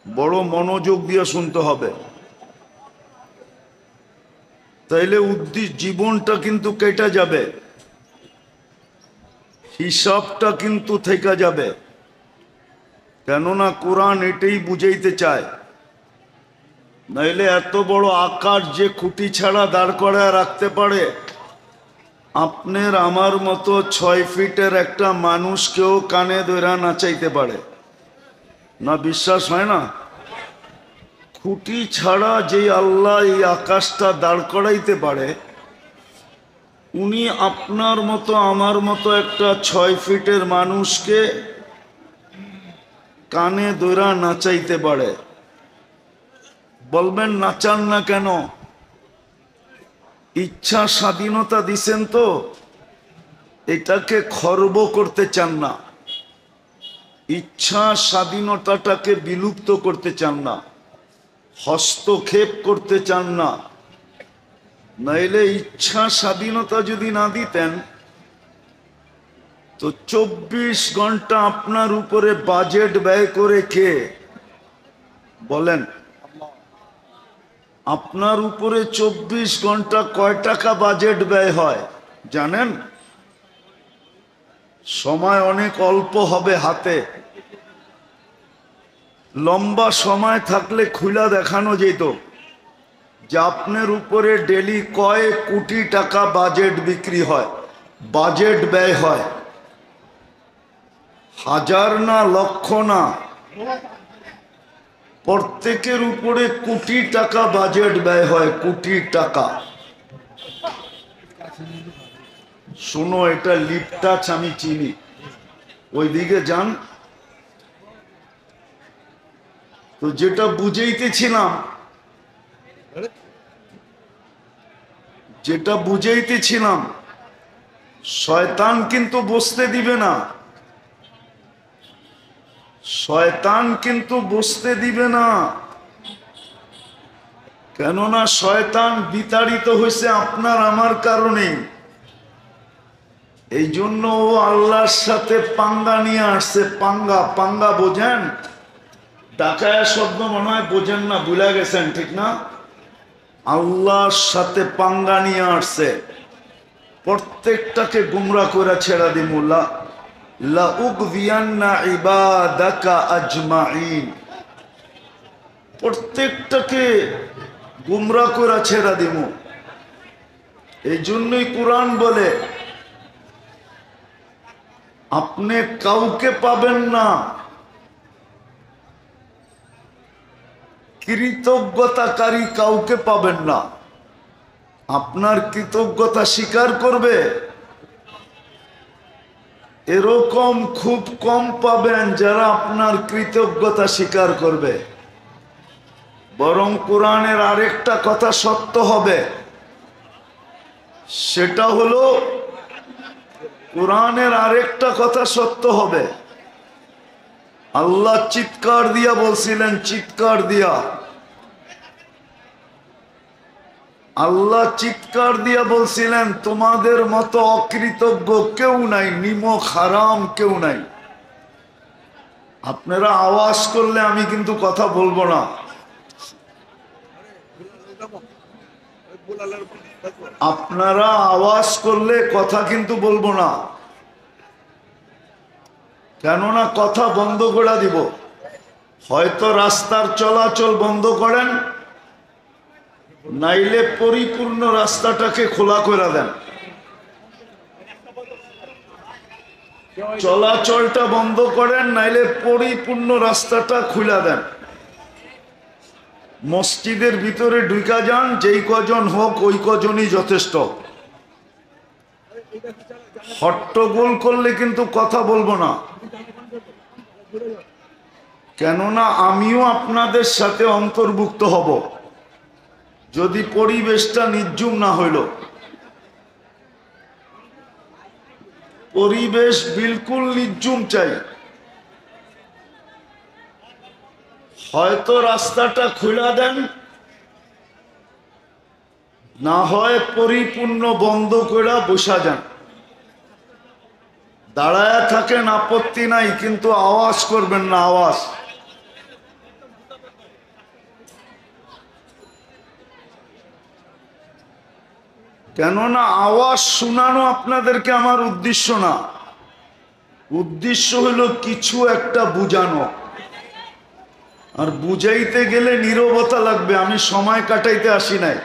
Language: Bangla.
বড় মনোযোগ দিয়ে শুনতে হবে, তাইলে জীবনটা কিন্তু কেটে যাবে, হিসাবটা কিন্তু থেকে যাবে। কেননা কোরআন এটাই বুঝাইতে চায়। নাইলে এত বড় আকাশ যে খুঁটি ছাড়া দাঁড় করায় রাখতে পারে, আপনার আমার মতো 6 ফিটের একটা মানুষকেও কানে ধরে নাচাইতে পারে না? বিশ্বাস হয় না? খুঁটি ছাড়া যে আল্লাহ এই আকাশটা দাঁড় করাইতে পারে, উনি আপনার মতো আমার মতো একটা 6 ফিটের মানুষকে কানে ধরে নাচাইতে পারে। বলবেন নাচান না কেন? ইচ্ছা স্বাধীনতা দিছেন তো, এটাকে খর্ব করতে চান না, ইচ্ছা স্বাধীনতাটাকে বিলুপ্ত করতে চান না, হস্তক্ষেপ করতে চান না। নাইলে ইচ্ছা স্বাধীনতা যদি না দিতেন তো 24 ঘন্টা আপনার উপরে বাজেট ব্যয় করে কে? বলেন, আপনার উপরে 24 ঘন্টা কয় টাকা বাজেট ব্যয় হয় জানেন? সময় অনেক অল্প হবে হাতে, লম্বা সময় থাকলে খুলা দেখানো যেত যে আপনার উপরে ডেলি কয় কোটি টাকা বাজেট বিক্রি হয়, বাজেট ব্যয় হয়। হাজার না, লক্ষ না, প্রত্যেকের উপরে কোটি টাকা বাজেট ব্যয় হয়, কোটি টাকা। শোনো, এটা লিপ টাচ আমি চিনি, ওইদিকে যান তো। যেটা বুঝাইতেছিলাম, শয়তান কিন্তু বসতে দিবে না, শয়তান কিন্তু বসতে দিবে না। কেননা শয়তান বিতাড়িত হয়েছে আপনার আমার কারণে। এই জন্য ও আল্লাহর সাথে পাঙ্গা নিয়ে আসছে। পাঙ্গা, পাঙ্গা বোঝেন? ডাকায়া শব্দ মনে হয় বোঝেন না, ভুলে গেছেন, ঠিক না? আল্লাহর সাথে পাঙ্গা নিয়ে আসছে, প্রত্যেকটাকে গুমরা করে ছেড়া দিমু। লা উগভিয়ান্না ইবাদাকা আজমাইন, প্রত্যেকটাকে গুমরা করে ছেড়া দিমু। এই জন্যই কোরআন বলে আপনি কাউকে পাবেন না কৃতজ্ঞতাকারী, কাউকে পাবেন না। আপনার কৃতজ্ঞতা স্বীকার করবে এরকম খুব কম পাবেন যারা আপনার কৃতজ্ঞতা স্বীকার করবে। বরং কোরআনের আরেকটা কথা সত্য হবে, সেটা হলো কোরআনের আরেকটা কথা সত্য হবে। আল্লাহ চিৎকার দিয়া বলছিলেন, চিৎকার দিয়া আল্লাহ চিৎকার দিয়া বলছিলেন, তোমাদের মতো অকৃতজ্ঞ কেউ নাই, নিমক হারাম কেউ নাই। আপনারা আওয়াজ করলে আমি কিন্তু কথা বলবো না, আপনারা আওয়াজ করলে কথা কিন্তু বলবো না। কেননা কথা বন্ধ করে দিব। হয়তো রাস্তার চলাচল বন্ধ করেন, নাইলে পরিপূর্ণ রাস্তাটাকে খোলা করে দেন। চলাচলটা বন্ধ করেন, নাইলে পরিপূর্ণ রাস্তাটা খুলে দেন। মসজিদের ভিতরে ঢুকা যান, যেই কজন হোক ওই কজনই যথেষ্ট। হট্টগোল করলে কিন্তু কথা বলবো না। কেননা আমিও আপনাদের সাথে অন্তর্ভুক্ত হব যদি পরিবেশটা নির্জুম না হইল। পরিবেশ বিলকুল নির্জুম চাই। হয়তো রাস্তাটা খুলে দেন, না হয় পরিপূর্ণ বন্ধ করে বসা যান। দাঁড়ায় থাকেন, আপত্তি নাই, কিন্তু আওয়াজ করবেন না। আওয়াজ কেননা আওয়াজ শোনানো আপনাদেরকে আমার উদ্দেশ্য না, উদ্দেশ্য হলো কিছু একটা বুঝানো। আর বুঝাইতে গেলে নীরবতা লাগবে, আমি সময় কাটাইতে আসি নাই।